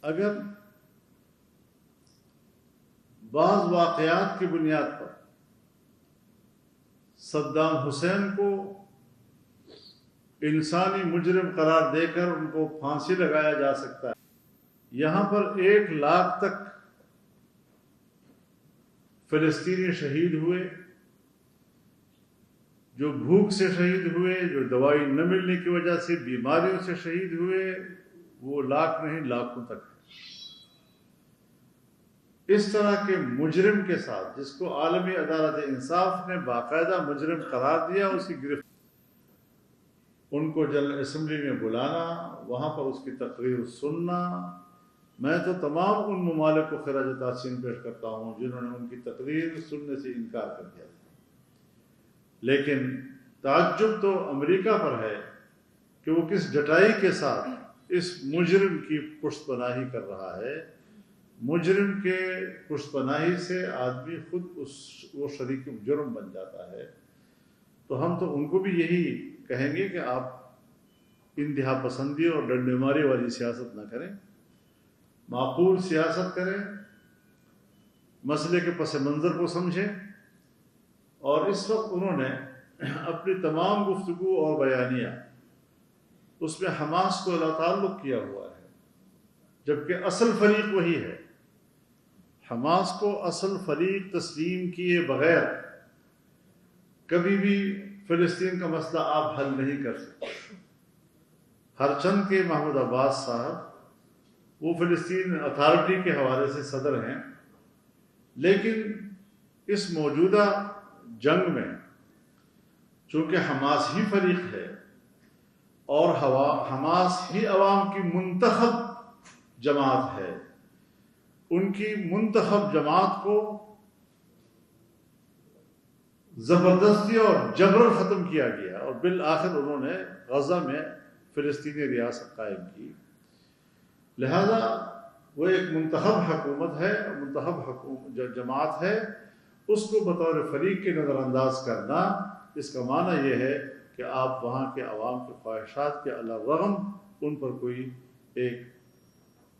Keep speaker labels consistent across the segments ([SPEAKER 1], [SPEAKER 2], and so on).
[SPEAKER 1] اگر بعض واقعات کی بنیاد پر صدام حسین کو انسانی مجرم قرار دے کر ان کو پھانسی لگایا جا سکتا ہے، یہاں پر 1 لاکھ تک فلسطینی شہید ہوئے، جو بھوک سے شہید ہوئے، جو دوائی نہ ملنے کی وجہ سے بیماریوں سے شہید ہوئے، وہ لاکھ نہیں لاکھوں تک ہے۔ اس طرح کے مجرم کے ساتھ، جس کو عالمی عدالت انصاف نے باقاعدہ مجرم قرار دیا، اس کی گرفت، ان کو جنرل اسمبلی میں بلانا، وہاں پر اس کی تقریر سننا، میں تو تمام ان ممالک کو خراج تحسین پیش کرتا ہوں جنہوں نے ان کی تقریر سننے سے انکار کر دیا تھا۔ لیکن تعجب تو امریکہ پر ہے کہ وہ کس ڈٹائی کے ساتھ اس مجرم کی پشت پناہی کر رہا ہے۔ مجرم کے پشت پناہی سے آدمی خود وہ شریک جرم بن جاتا ہے۔ تو ہم تو ان کو بھی یہی کہیں گے کہ آپ انتہا پسندی اور ڈنڈے ماری والی سیاست نہ کریں، معقول سیاست کریں، مسئلے کے پس منظر کو سمجھیں۔ اور اس وقت انہوں نے اپنی تمام گفتگو اور بیانیہ اس میں حماس کو تعلق کیا ہوا ہے، جبکہ اصل فریق وہی ہے۔ حماس کو اصل فریق تسلیم کیے بغیر کبھی بھی فلسطین کا مسئلہ آپ حل نہیں کر سکتے۔ ہرچند کے محمود عباس صاحب وہ فلسطین اتھارٹی کے حوالے سے صدر ہیں، لیکن اس موجودہ جنگ میں چونکہ حماس ہی فریق ہے اور حماس ہی عوام کی منتخب جماعت ہے، ان کی منتخب جماعت کو زبردستی اور جبرن ختم کیا گیا اور بالآخر انہوں نے غزہ میں فلسطینی ریاست قائم کی۔ لہذا وہ ایک منتخب حکومت ہے، منتخب جماعت ہے، اس کو بطور فریق کے نظر انداز کرنا، اس کا معنی یہ ہے کہ آپ وہاں کے عوام کے خواہشات کے علی الرغم ان پر کوئی ایک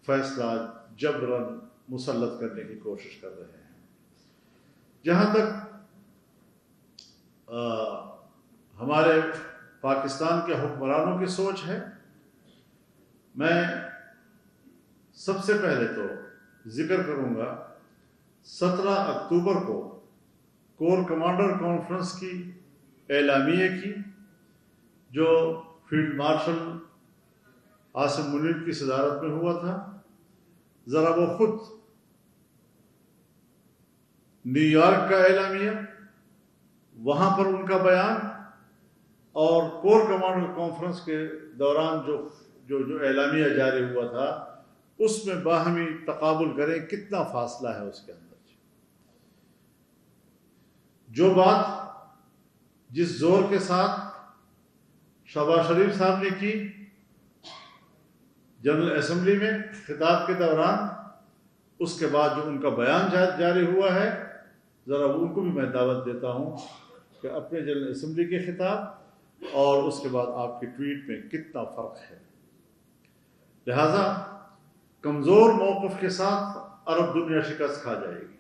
[SPEAKER 1] فیصلہ جبراً مسلط کرنے کی کوشش کر رہے ہیں۔ جہاں تک ہمارے پاکستان کے حکمرانوں کی سوچ ہے، میں سب سے پہلے تو ذکر کروں گا 17 اکتوبر کو کور کمانڈر کانفرنس کی اعلامیے کی، جو فیلڈ مارشل عاصم منیر کی صدارت میں ہوا تھا۔ ذرا وہ خود نیو یارک کا اعلامیہ، وہاں پر ان کا بیان، اور کور کمانڈر کانفرنس کے دوران جو اعلامیہ جاری ہوا تھا، اس میں باہمی تقابل کریں کتنا فاصلہ ہے اس کے اندر۔ جو بات جس زور کے ساتھ شہباز شریف صاحب نے کی جنرل اسمبلی میں خطاب کے دوران، اس کے بعد جو ان کا بیان جاری ہوا ہے، ذرا ان کو بھی میں دعوت دیتا ہوں کہ اپنے جنرل اسمبلی کے خطاب اور اس کے بعد آپ کی ٹویٹ میں کتنا فرق ہے۔ لہذا کمزور موقف کے ساتھ عرب دنیا شکست کھا جائے گی۔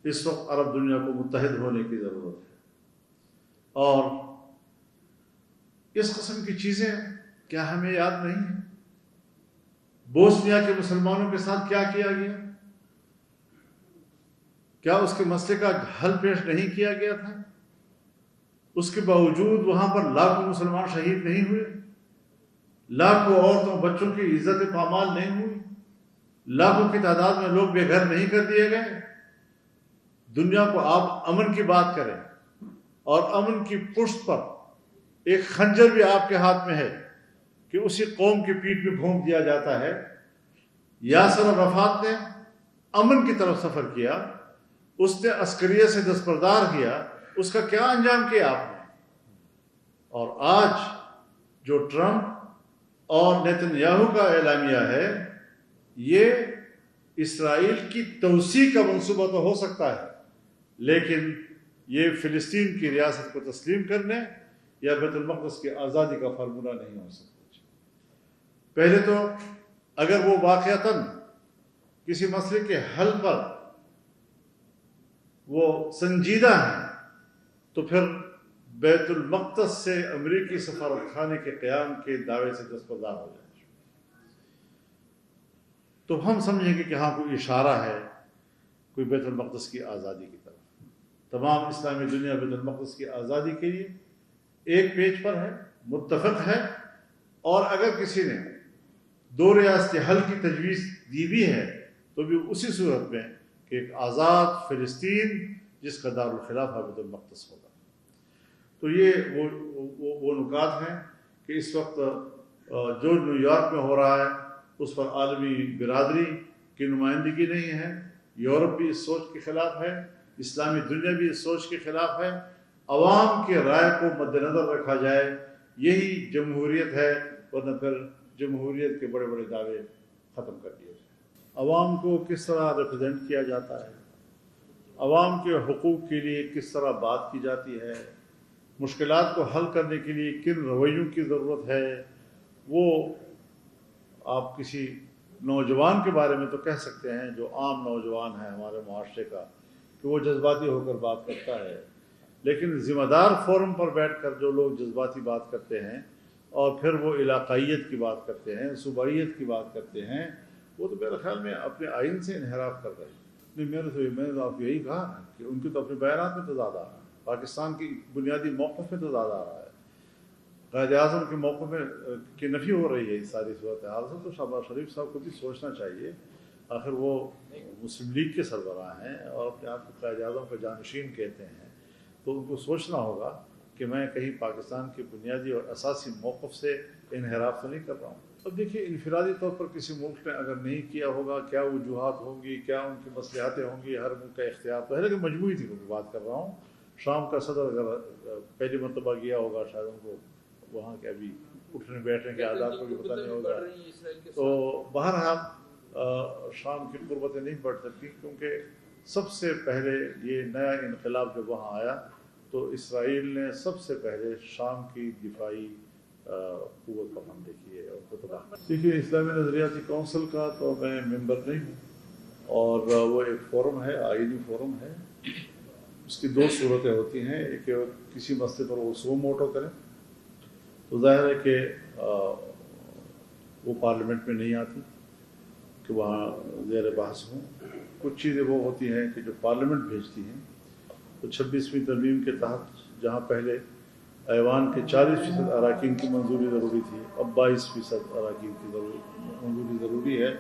[SPEAKER 1] اس وقت عرب دنیا کو متحد ہونے کی ضرورت ہے، اور اس قسم کی چیزیں کیا ہمیں یاد نہیں ہیں؟ بوسنیا کے مسلمانوں کے ساتھ کیا کیا گیا؟ کیا اس کے مسئلے کا حل پیش نہیں کیا گیا تھا؟ اس کے باوجود وہاں پر لاکھوں مسلمان شہید نہیں ہوئے، لاکھوں عورتوں بچوں کی عزت پامال نہیں ہوئی، لاکھوں کی تعداد میں لوگ بے گھر نہیں کر دیے گئے۔ دنیا کو آپ امن کی بات کریں، اور امن کی پشت پر ایک خنجر بھی آپ کے ہاتھ میں ہے کہ اسی قوم کی پیٹھ پہ بھونک دیا جاتا ہے۔ یاسر عرفات نے امن کی طرف سفر کیا، اس نے عسکریت سے دستبردار کیا، اس کا کیا انجام کیا آپ نے؟ اور آج جو ٹرمپ اور نیتن یاہو کا اعلامیہ ہے، یہ اسرائیل کی توسیع کا منصوبہ تو ہو سکتا ہے، لیکن یہ فلسطین کی ریاست کو تسلیم کرنے یا بیت المقدس کی آزادی کا فارمولہ نہیں ہو سکتا۔ پہلے تو اگر وہ واقعتاً کسی مسئلے کے حل پر وہ سنجیدہ ہیں تو پھر بیت المقدس سے امریکی سفارت خانے کے قیام کے دعوے سے دستبردار ہو جائے، تو ہم سمجھیں گے کہ ہاں کوئی اشارہ ہے کوئی بیت المقدس کی آزادی کی طرف۔ تمام اسلامی دنیا بیت المقدس کی آزادی کے لیے ایک پیج پر ہے، متفق ہے، اور اگر کسی نے دو ریاستی حل کی تجویز دی بھی ہے تو بھی اسی صورت میں کہ ایک آزاد فلسطین جس کا دارالخلافہ بیت المقدس ہوگا۔ تو یہ وہ نکات ہیں کہ اس وقت جو نیو یارک میں ہو رہا ہے اس پر عالمی برادری کی نمائندگی نہیں ہے، یورپ بھی اس سوچ کے خلاف ہے، اسلامی دنیا بھی اس سوچ کے خلاف ہے۔ عوام کی رائے کو مد نظر رکھا جائے، یہی جمہوریت ہے، ورنہ پھر جمہوریت کے بڑے بڑے دعوے ختم کر دیے جائیں۔ عوام کو کس طرح ریپرزینٹ کیا جاتا ہے، عوام کے حقوق کے لیے کس طرح بات کی جاتی ہے، مشکلات کو حل کرنے کے لیے کن رویوں کی ضرورت ہے، وہ آپ کسی نوجوان کے بارے میں تو کہہ سکتے ہیں جو عام نوجوان ہے ہمارے معاشرے کا کہ وہ جذباتی ہو کر بات کرتا ہے، لیکن ذمہ دار فورم پر بیٹھ کر جو لوگ جذباتی بات کرتے ہیں اور پھر وہ علاقائیت کی بات کرتے ہیں، صوبائیت کی بات کرتے ہیں، وہ تو میرے خیال میں اپنے آئین سے انحراف کر رہے ہیں۔ میں نے تو آپ کو یہی کہا کہ ان کے تو اپنے بیانات میں تضاد آ رہا ہے، پاکستان کی بنیادی موقف میں تضاد آ رہا ہے، قائد اعظم کے موقف میں کی نفی ہو رہی ہے اس ساری صورتحال سے۔ تو شہباز شریف صاحب کو بھی سوچنا چاہیے، آخر وہ مسلم لیگ کے سربراہ ہیں اور اپنے آپ کو قائد اعظم کا جانشین کہتے ہیں، تو ان کو سوچنا ہوگا کہ میں کہیں پاکستان کے بنیادی اور اساسی موقف سے انحراف تو نہیں کر رہا ہوں۔ اب دیکھیے انفرادی طور پر کسی ملک نے اگر نہیں کیا ہوگا، کیا وجوہات ہوں گی، کیا ان کی مصلحتیں ہوں گی، ہر ملک کا اختیار تو ہے، لیکن مجموعی تھی بات کر رہا ہوں۔ شام کا صدر اگر پہلی مرتبہ گیا ہوگا، شاید ان کو وہاں کے ابھی اٹھنے بیٹھنے کے عادات کو بھی پتہ نہیں ہوگا، تو بہرحال شام کی قربتیں نہیں بڑھ سکتی، کیونکہ سب سے پہلے یہ نیا انقلاب جب وہاں آیا تو اسرائیل نے سب سے پہلے شام کی دفاعی قوت پر حملے کیے اور کو تباہ۔ دیکھیے اسلامی نظریاتی کونسل کا تو میں ممبر نہیں ہوں، اور وہ ایک فورم ہے، آئینی فورم ہے۔ اس کی دو صورتیں ہوتی ہیں، ایک کسی مسئلے پر وہ سو موٹو کریں تو ظاہر ہے کہ وہ پارلیمنٹ میں نہیں آتی کہ وہاں زیر بحث ہوں۔ کچھ چیزیں وہ ہوتی ہیں کہ جو پارلیمنٹ بھیجتی ہیں، تو 26ویں ترمیم کے تحت جہاں پہلے ایوان کے 40% اراکین کی منظوری ضروری تھی، اب 22% اراکین کی منظوری ضروری ہے،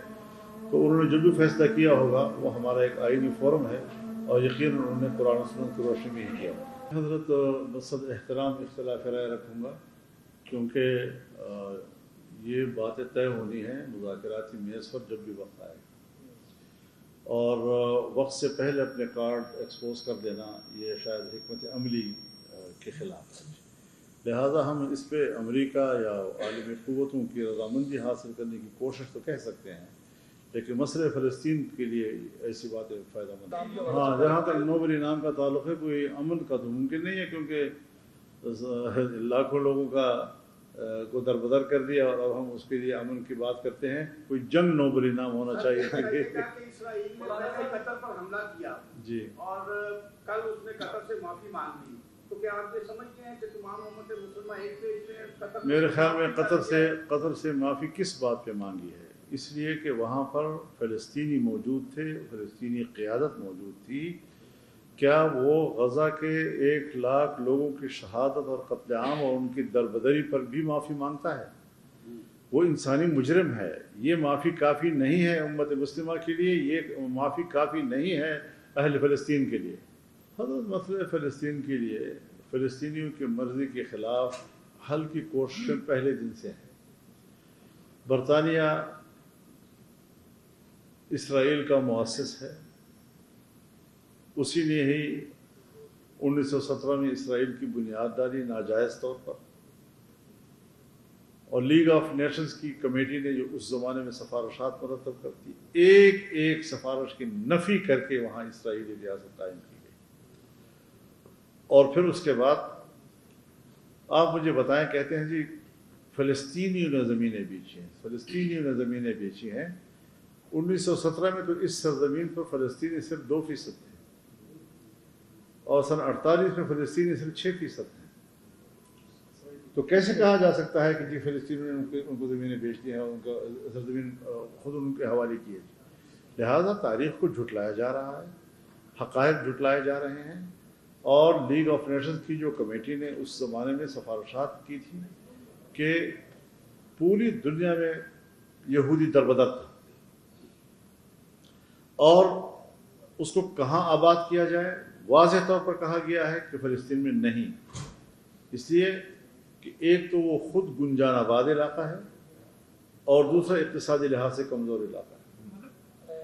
[SPEAKER 1] تو انہوں نے جو بھی فیصلہ کیا ہوگا وہ ہمارا ایک آئینی فورم ہے، اور یقیناً انہوں نے قرآن و سنت کی روشنی میں ہی کیا۔ حضرت مقصد احترام اختلاف رائے رکھوں گا، کیونکہ یہ باتیں طے ہونی ہیں مذاکراتی میز پر جب بھی وقت آئے، اور وقت سے پہلے اپنے کارڈ ایکسپوز کر دینا یہ شاید حکمت عملی کے خلاف ہے۔ لہٰذا ہم اس پہ امریکہ یا عالمی قوتوں کی رضامندی حاصل کرنے کی کوشش تو کہہ سکتے ہیں، لیکن مسئلہ فلسطین کے لیے ایسی باتیں فائدہ مند ہیں۔ ہاں، جہاں تک نوبل انعام کا تعلق ہے، کوئی امن کا تو ممکن نہیں ہے، کیونکہ لاکھوں لوگوں کا کو دربدر کر دیا، اور اب ہم اس کے لیے امن کی بات کرتے ہیں۔ کوئی جنگ نوبل انعام ہونا چاہیے۔
[SPEAKER 2] اسرائیل نے قطر پر حملہ کیا
[SPEAKER 1] جی،
[SPEAKER 2] اور کل اس نے قطر سے معافی مانگ لی، تو کیا آپ یہ سمجھتے ہیں کہ تمام امت مسلمہ ایک پیج میں قطر؟
[SPEAKER 1] میرے خیال میں قطر سے معافی کس بات پہ مانگی ہے؟ اس لیے کہ وہاں پر فلسطینی موجود تھے، فلسطینی قیادت موجود تھی۔ کیا وہ غزہ کے 1 لاکھ لوگوں کی شہادت اور قتل عام اور ان کی دربدری پر بھی معافی مانگتا ہے؟ وہ انسانی مجرم ہے۔ یہ معافی کافی نہیں ہے امت مسلمہ کے لیے، یہ معافی کافی نہیں ہے اہل فلسطین کے لیے۔ حضرت مسئلہ فلسطین کے لیے فلسطینیوں کی مرضی کے خلاف حل کی کوششیں پہلے دن سے ہیں۔ برطانیہ اسرائیل کا مؤسس ہے، اسی نے ہی 1917 میں اسرائیل کی بنیاد ڈالی ناجائز طور پر، اور لیگ آف نیشنز کی کمیٹی نے جو اس زمانے میں سفارشات مرتب کرتی، ایک ایک سفارش کی نفی کر کے وہاں اسرائیلی ریاست قائم کی گئی۔ اور پھر اس کے بعد آپ مجھے بتائیں، کہتے ہیں جی فلسطینیوں نے زمینیں بیچی ہیں، فلسطینیوں نے زمینیں بیچی ہیں۔ 1917 میں تو اس سرزمین پر فلسطینی صرف 2% تھے، اور سن 48 میں فلسطینی صرف 6% ہیں۔ تو کیسے کہا جا سکتا ہے کہ جی فلسطینیوں نے ان کو زمینیں بیچ دی ہیں اور ان کا سرزمین خود ان کے حوالے کی ہے؟ لہٰذا تاریخ کو جھٹلایا جا رہا ہے، حقائق جھٹلائے جا رہے ہیں۔ اور لیگ آف نیشنز کی جو کمیٹی نے اس زمانے میں سفارشات کی تھی کہ پوری دنیا میں یہودی دربدر تھا، اور اس کو کہاں آباد کیا جائے، واضح طور پر کہا گیا ہے کہ فلسطین میں نہیں، اس لیے کہ ایک تو وہ خود گنجان آباد علاقہ ہے اور دوسرا اقتصادی لحاظ سے کمزور علاقہ ہے،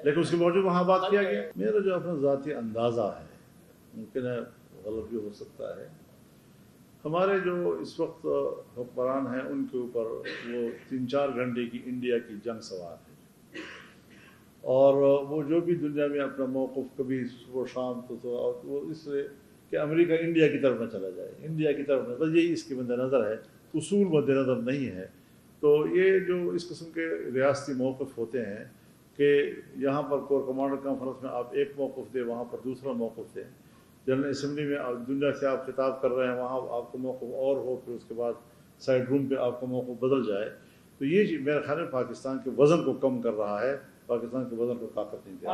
[SPEAKER 1] لیکن اس کے باوجود وہاں آباد کیا گیا۔ میرا جو اپنا ذاتی اندازہ ہے، ممکن ہے غلط بھی ہو سکتا ہے، ہمارے جو اس وقت حکمران ہیں ان کے اوپر وہ 3-4 گھنٹے کی انڈیا کی جنگ سوار ہے، اور وہ جو بھی دنیا میں اپنا موقف کبھی صبح شام تو وہ اس لیے کہ امریکہ انڈیا کی طرف نہ چلا جائے، انڈیا کی طرف نہ، بس یہی اس کے مد نظر ہے، اصول مد نظر نہیں ہے۔ تو یہ جو اس قسم کے ریاستی موقف ہوتے ہیں کہ یہاں پر کور کمانڈر کانفرنس میں آپ ایک موقف دیں، وہاں پر دوسرا موقف دیں، جنرل اسمبلی میں دنیا سے آپ خطاب کر رہے ہیں، وہاں آپ کا موقف اور ہو، پھر اس کے بعد سائڈ روم پہ آپ کا موقف بدل جائے، تو یہ چیز میرے خیال میں پاکستان کے وزن کو کم کر رہا ہے، پاکستان کے وزن کو طاقت نہیں دے رہا۔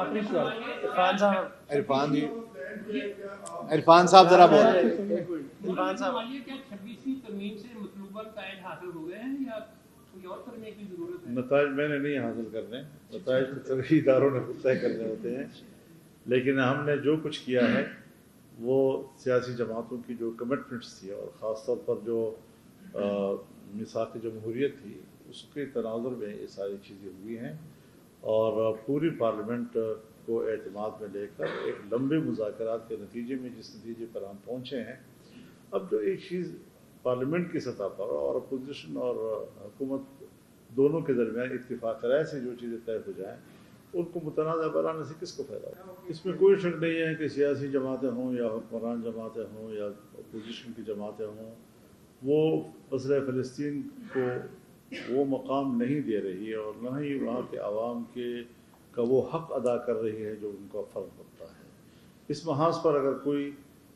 [SPEAKER 3] عرفان صاحب ذرا بولیں۔
[SPEAKER 4] عرفان صاحب، کیا 26ویں ترمیم سے مطلوبہ نتائج حاصل ہو گئے ہیں یا کوئی اور ترمیم کی ضرورت ہے؟
[SPEAKER 1] نتائج میں نے نہیں حاصل کرنے، نتائج سبھی اداروں نے خود طے کرنے ہوتے ہیں، لیکن ہم نے جو کچھ کیا ہے وہ سیاسی جماعتوں کی جو کمٹمنٹس تھی، اور خاص طور پر جو میثاق جمہوریت تھی، اس کے تناظر میں یہ ساری چیزیں ہوئی ہیں، اور پوری پارلیمنٹ کو اعتماد میں لے کر ایک لمبے مذاکرات کے نتیجے میں جس نتیجے پر ہم پہنچے ہیں، اب جو ایک چیز پارلیمنٹ کی سطح پر اور اپوزیشن اور حکومت دونوں کے درمیان اتفاق رائے سے جو چیزیں طے ہو جائیں، ان کو متنازع بنانے سے کس کو فائدہ ہو؟ اس میں کوئی شک نہیں ہے کہ سیاسی جماعتیں ہوں یا حکمران جماعتیں ہوں یا اپوزیشن کی جماعتیں ہوں، وہ مسئلہ فلسطین کو وہ مقام نہیں دے رہی ہے، اور نہ ہی وہاں کے عوام کا وہ حق ادا کر رہی ہے جو ان کا فرض بنتا ہے۔ اس محاذ پر اگر کوئی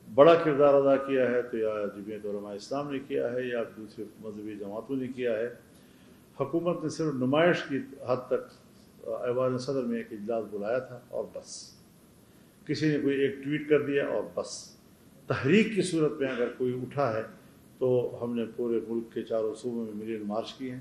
[SPEAKER 1] بڑا کردار ادا کیا ہے تو یا جمعیت علماء اسلام نے کیا ہے یا دوسری مذہبی جماعتوں نے کیا ہے۔ حکومت نے صرف نمائش کی حد تک ایوان صدر میں ایک اجلاس بلایا تھا اور بس، کسی نے کوئی ایک ٹویٹ کر دیا اور بس۔ تحریک کی صورت میں اگر کوئی اٹھا ہے تو ہم نے پورے ملک کے چاروں صوبوں میں ملین مارچ کیے ہیں،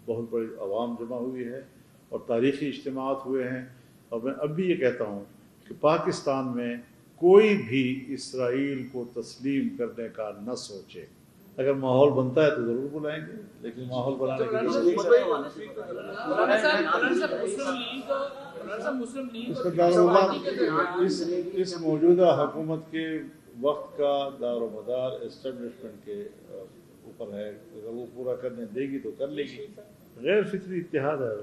[SPEAKER 1] بہت بڑی عوام جمع ہوئی ہے اور تاریخی اجتماعات ہوئے ہیں، اور میں اب بھی یہ کہتا ہوں کہ پاکستان میں کوئی بھی اسرائیل کو تسلیم کرنے کا نہ سوچے۔ اگر ماحول بنتا ہے تو ضرور بلائیں گے، لیکن ماحول بنانے کے لیے اس موجودہ حکومت کے وقت کا دار و مدار اسٹیبلشمنٹ کے اوپر ہے، اگر وہ پورا کرنے دے گی تو کر لے گی، غیر فطری اتحاد ہے۔